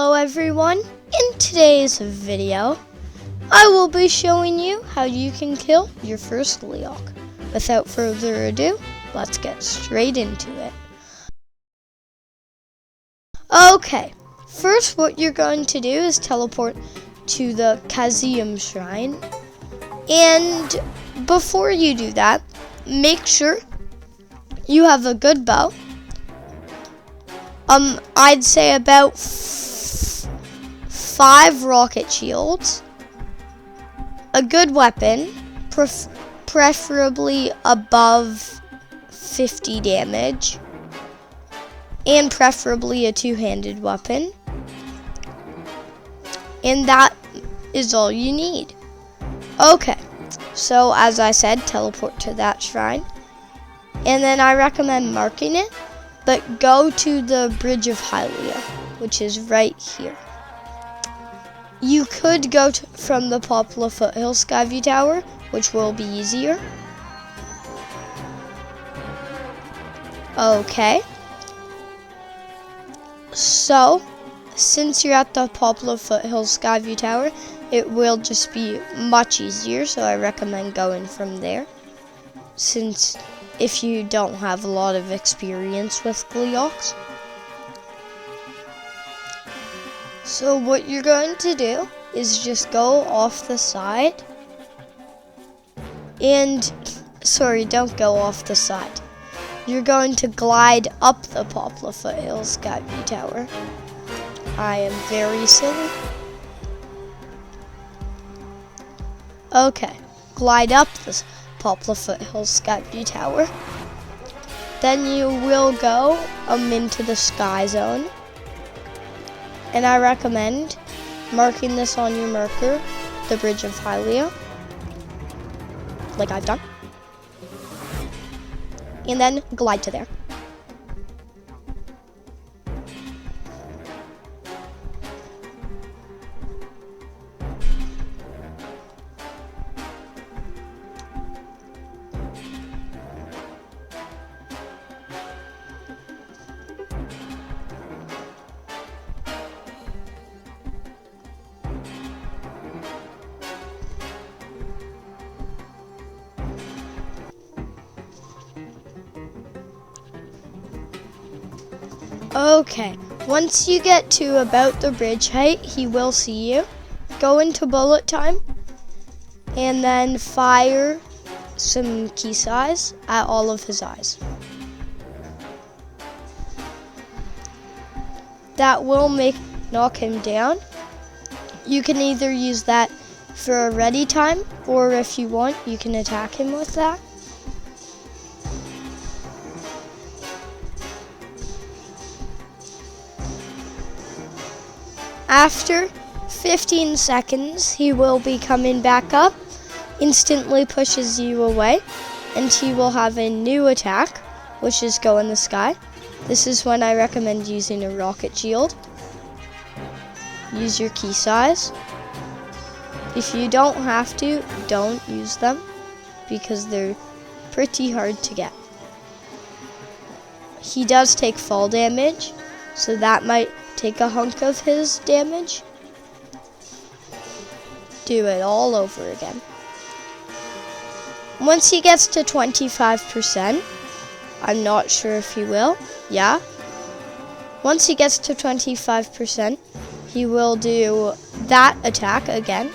Hello everyone, in today's video, I will be showing you how you can kill your first gleeok. Without further ado, let's get straight into it. Okay, first what you're going to do is teleport to the Kazium Shrine. And before you do that, make sure you have a good bow. I'd say about 5 rocket shields, a good weapon, preferably above 50 damage, and preferably a two-handed weapon. And that is all you need. Okay, so as I said, teleport to that shrine. And then I recommend marking it, but go to the Bridge of Hylia, which is right here. You could go from the Poplar Foothills Skyview Tower, which will be easier. Okay. So, since you're at the Poplar Foothills Skyview Tower, it will just be much easier, so I recommend going from there. Since if you don't have a lot of experience with gleeoks. So what you're going to do is just go off the side. And, sorry, don't go off the side. You're going to glide up the Poplar Foothills Skyview Tower. I am very silly. Okay, glide up this Poplar Foothills Skyview Tower. Then you will go into the Sky Zone. And I recommend marking this on your marker, the Bridge of Hylia, like I've done. And then glide to there. Okay, once you get to about the bridge height, he will see you. Go into bullet time, and then fire some key size at all of his eyes. That will knock him down. You can either use that for a ready time, or if you want, you can attack him with that. After 15 seconds, he will be coming back up, instantly pushes you away, and he will have a new attack, which is go in the sky. This is when I recommend using a rocket shield. Use your key size. If you don't have to, don't use them, because they're pretty hard to get. He does take fall damage, so that might take a hunk of his damage. Do it all over again. Once he gets to 25%, I'm not sure if he will. Yeah. Once he gets to 25%, he will do that attack again.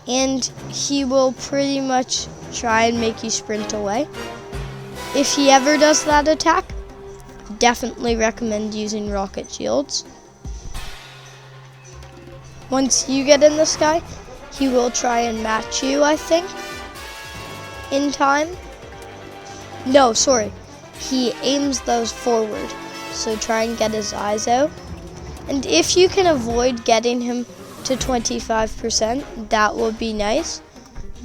And he will pretty much try and make you sprint away. If he ever does that attack, definitely recommend using rocket shields. Once you get in the sky, he will try and match you, I think, in time. No, sorry. He aims those forward, so try and get his eyes out. And if you can avoid getting him to 25%, that would be nice,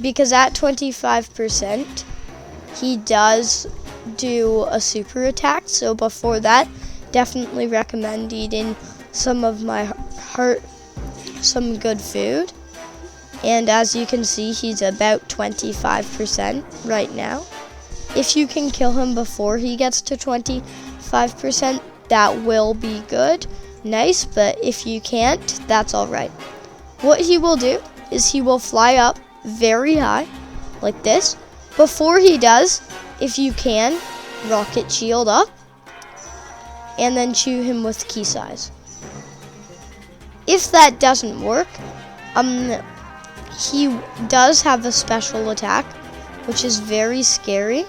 because at 25%, he does do a super attack. So before that, definitely recommend eating some good food. And as you can see, he's about 25% right now. If you can kill him before he gets to 25%, that will be good. nice, but if you can't, that's alright. What he will do is he will fly up very high, like this. Before he does, if you can, rocket shield up, and then chew him with key size. If that doesn't work, he does have a special attack, which is very scary.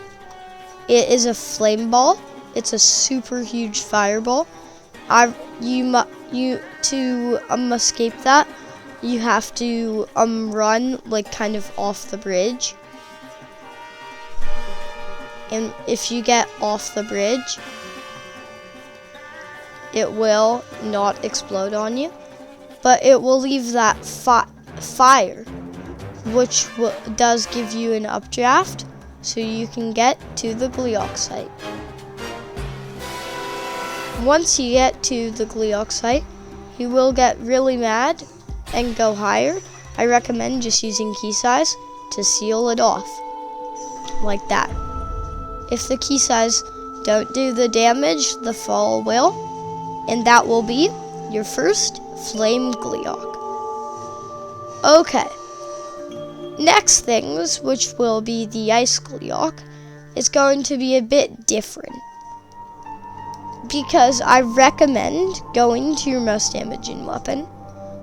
It is a flame ball. It's a super huge fireball. To escape that, you have to run like kind of off the bridge. And if you get off the bridge, it will not explode on you, but it will leave that fire, which does give you an updraft, so you can get to the gleeok site. Once you get to the gleeok site, he will get really mad and go higher. I recommend just using key size to seal it off, like that. If the key size don't do the damage, the fall will, and that will be your first flame gleeok. Okay, next things, which will be the ice gleeok, is going to be a bit different, because I recommend going to your most damaging weapon.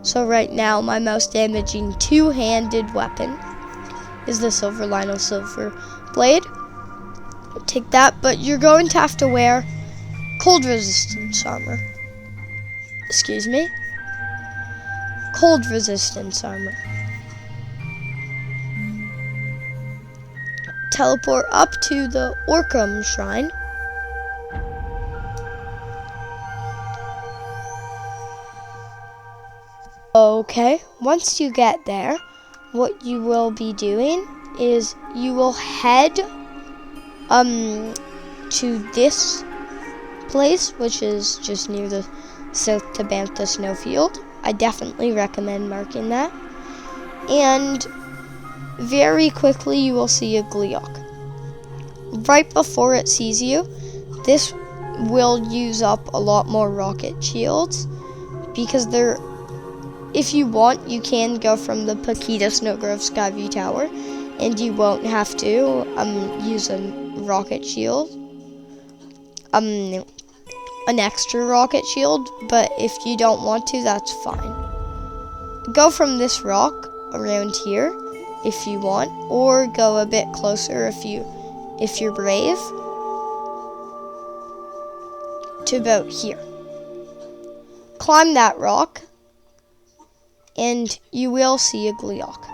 So right now, my most damaging two-handed weapon is the Silver Lionel Silver Blade. Take that, but you're going to have to wear cold resistance armor. Excuse me. Cold resistance armor. Teleport up to the Orcum Shrine. Okay, once you get there, what you will be doing is you will head to this place, which is just near the South Tabantha snowfield. I definitely recommend marking that. And very quickly you will see a gleeok. Right before it sees you, this will use up a lot more rocket shields, because if you want, you can go from the Paquita Snowgrove Skyview Tower, and you won't have to use a rocket shield, an extra rocket shield. But if you don't want to, that's fine. Go from this rock around here if you want, or go a bit closer if you're brave, to about here. Climb that rock, and you will see a gleeok.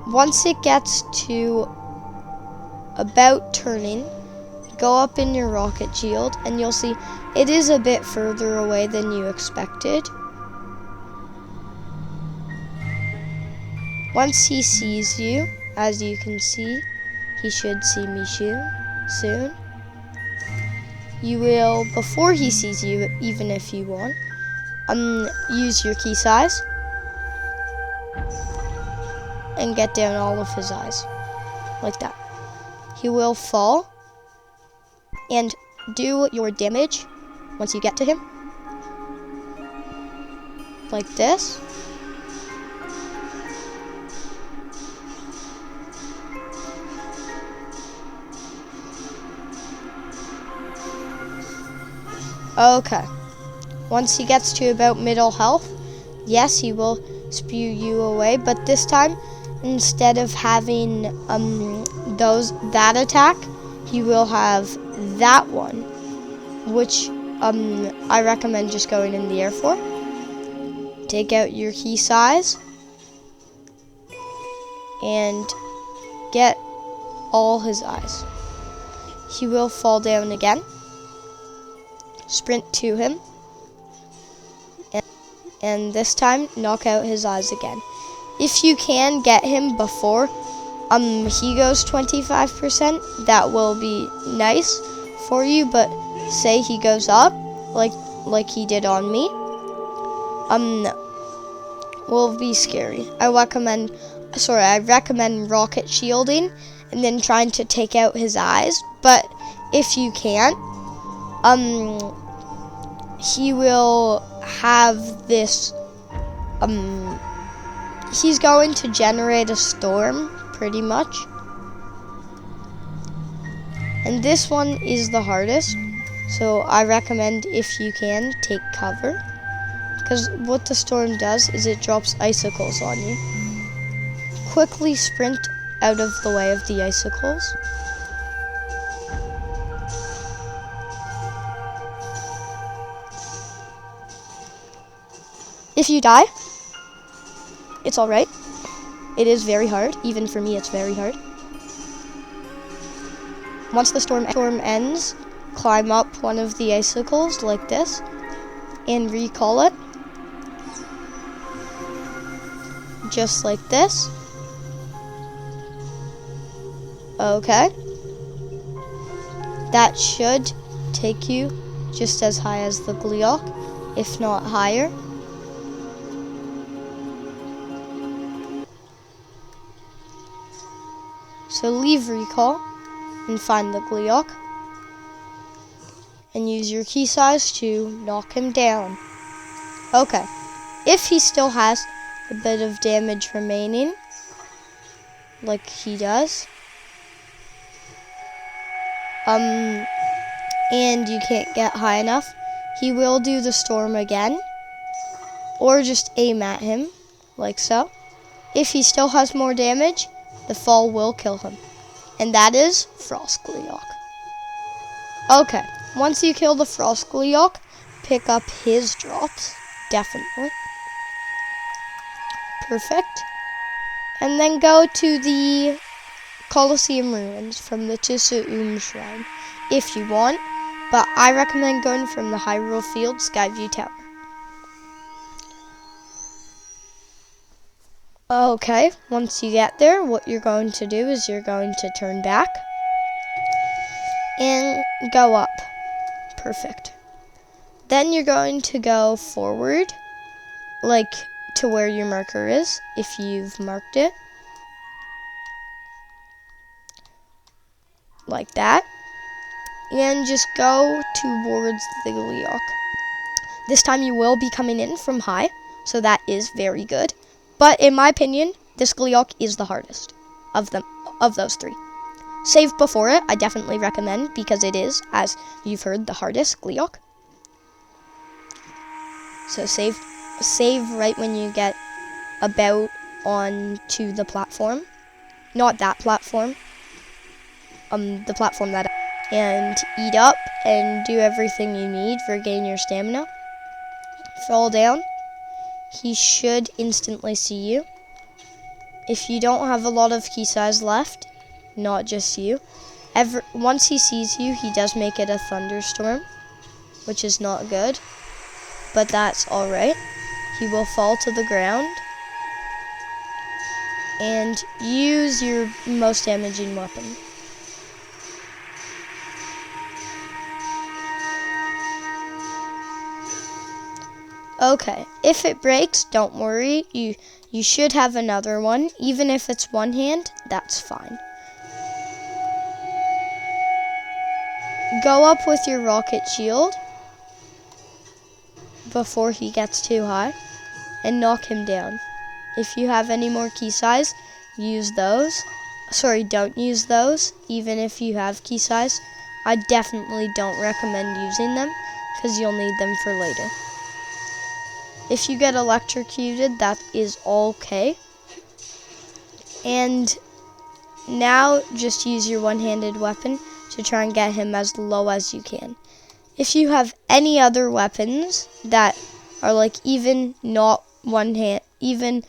Once it gets to about turning, go up in your rocket shield, and you'll see it is a bit further away than you expected. Once he sees you, as you can see, he should see me soon. You will, before he sees you, even if you want, use your key size and get down all of his eyes, like that. He will fall, and do your damage once you get to him, like this. Okay. Once he gets to about middle health, yes, he will spew you away, but this time, instead of having that attack, he will have that one, which I recommend just going in the air for. Take out your key size and get all his eyes. He will fall down again. Sprint to him, and this time knock out his eyes again. If you can get him before he goes 25%, that will be nice for you, but say he goes up like he did on me, will be scary. I recommend rocket shielding and then trying to take out his eyes, but if you can't, he will have this, he's going to generate a storm, pretty much. And this one is the hardest, so I recommend, if you can, take cover. Because what the storm does is it drops icicles on you. Quickly sprint out of the way of the icicles. If you die, it's alright. It is very hard. Even for me, it's very hard. Once the storm ends, climb up one of the icicles like this and recall it. Just like this. Okay. That should take you just as high as the gleeok, if not higher. So leave recall and find the gleeok and use your key size to knock him down. Okay, if he still has a bit of damage remaining, like he does, and you can't get high enough, he will do the storm again, or just aim at him, like so. If he still has more damage, the fall will kill him. And that is Frost Gleeok. Okay, once you kill the Frost Gleeok, pick up his drops, definitely. Perfect. And then go to the Colosseum Ruins from the Tsu'um Shrine, if you want. But I recommend going from the Hyrule Field Skyview Tower. Okay, once you get there, what you're going to do is you're going to turn back and go up. Perfect. Then you're going to go forward, like to where your marker is, if you've marked it. Like that. And just go towards the gleeok. This time you will be coming in from high, so that is very good. But in my opinion, this gleeok is the hardest of those three. Save before it, I definitely recommend, because it is, as you've heard, the hardest gleeok. So save right when you get about onto the platform. Not that platform. The platform that, and eat up and do everything you need, regain your stamina. Fall down. He should instantly see you. If you don't have a lot of key size left, not just you, once he sees you, he does make it a thunderstorm, which is not good, but that's alright. He will fall to the ground and use your most damaging weapon. Okay, if it breaks, don't worry. You should have another one. Even if it's one hand, that's fine. Go up with your rocket shield before he gets too high and knock him down. If you have any more key size, use those. Sorry, don't use those, even if you have key size. I definitely don't recommend using them because you'll need them for later. If you get electrocuted, that is okay. And now just use your one-handed weapon to try and get him as low as you can. If you have any other weapons that are like even not one hand, even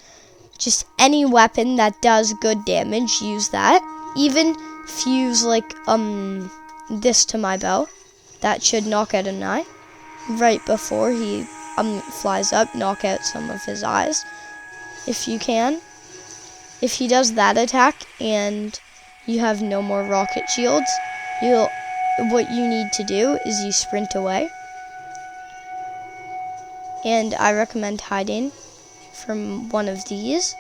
just any weapon that does good damage, use that. Even fuse like this to my bow. That should knock out an eye right before he flies up, knock out some of his eyes, if you can. If he does that attack and you have no more rocket shields, what you need to do is you sprint away. And I recommend hiding from one of these,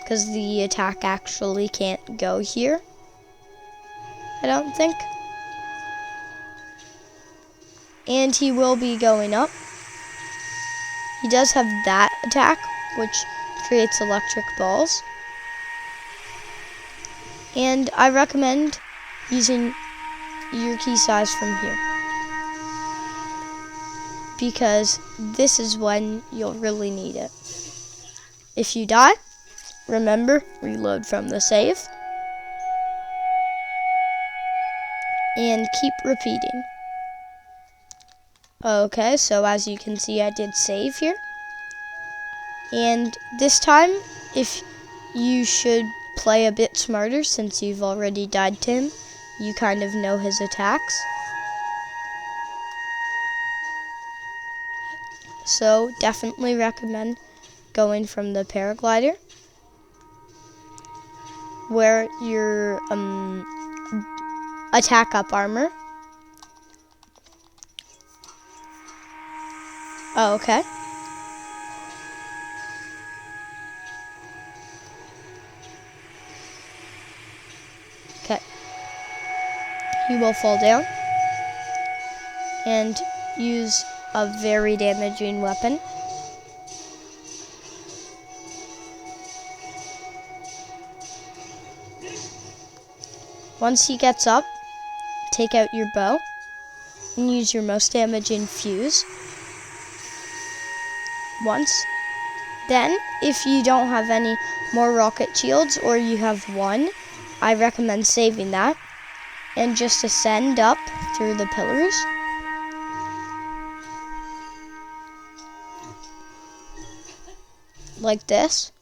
because the attack actually can't go here, I don't think. And he will be going up. He does have that attack, which creates electric balls. And I recommend using your key size from here, because this is when you'll really need it. If you die, remember, reload from the save. And keep repeating. Okay, so as you can see, I did save here. And this time, if you should play a bit smarter, since you've already died to him, you kind of know his attacks. So definitely recommend going from the paraglider, wear your attack up armor. Oh, okay. Okay. He will fall down and use a very damaging weapon. Once he gets up, take out your bow and use your most damaging fuse. Once. Then, if you don't have any more rocket shields, or you have one, I recommend saving that and just ascend up through the pillars. Like this.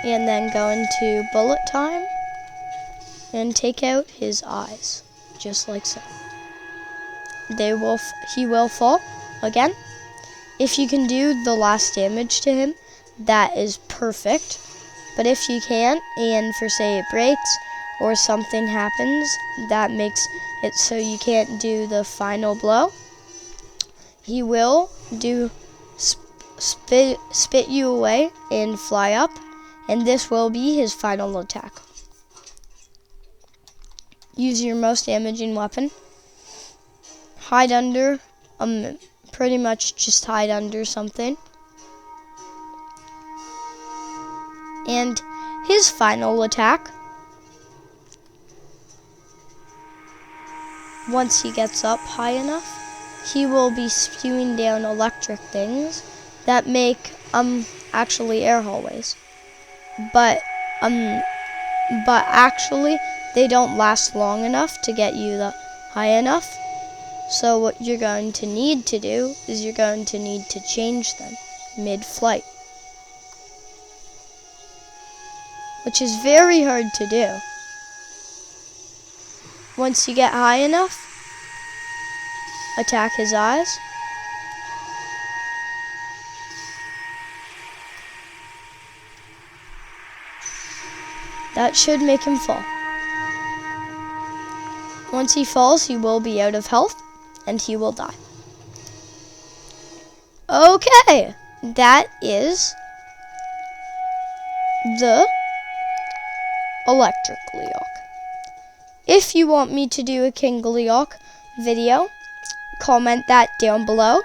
And then go into bullet time and take out his eyes, just like so. He will fall again. If you can do the last damage to him, that is perfect. But if you can't, and for say it breaks or something happens that makes it so you can't do the final blow, he will do spit you away and fly up, and this will be his final attack. Use your most damaging weapon. Hide under, pretty much just hide under something. And his final attack, once he gets up high enough, he will be spewing down electric things that make actually air hallways. But actually they don't last long enough to get you high enough. So what you're going to need to do is you're going to need to change them mid-flight, which is very hard to do. Once you get high enough, attack his eyes. That should make him fall. Once he falls, he will be out of health and he will die. Okay, that is the electric gleeok. If you want me to do a King Gleeok video, comment that down below.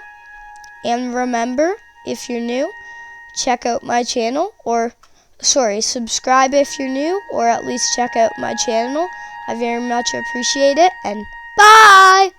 And remember, if you're new, check out my channel, subscribe if you're new, or at least check out my channel. I very much appreciate it, and bye!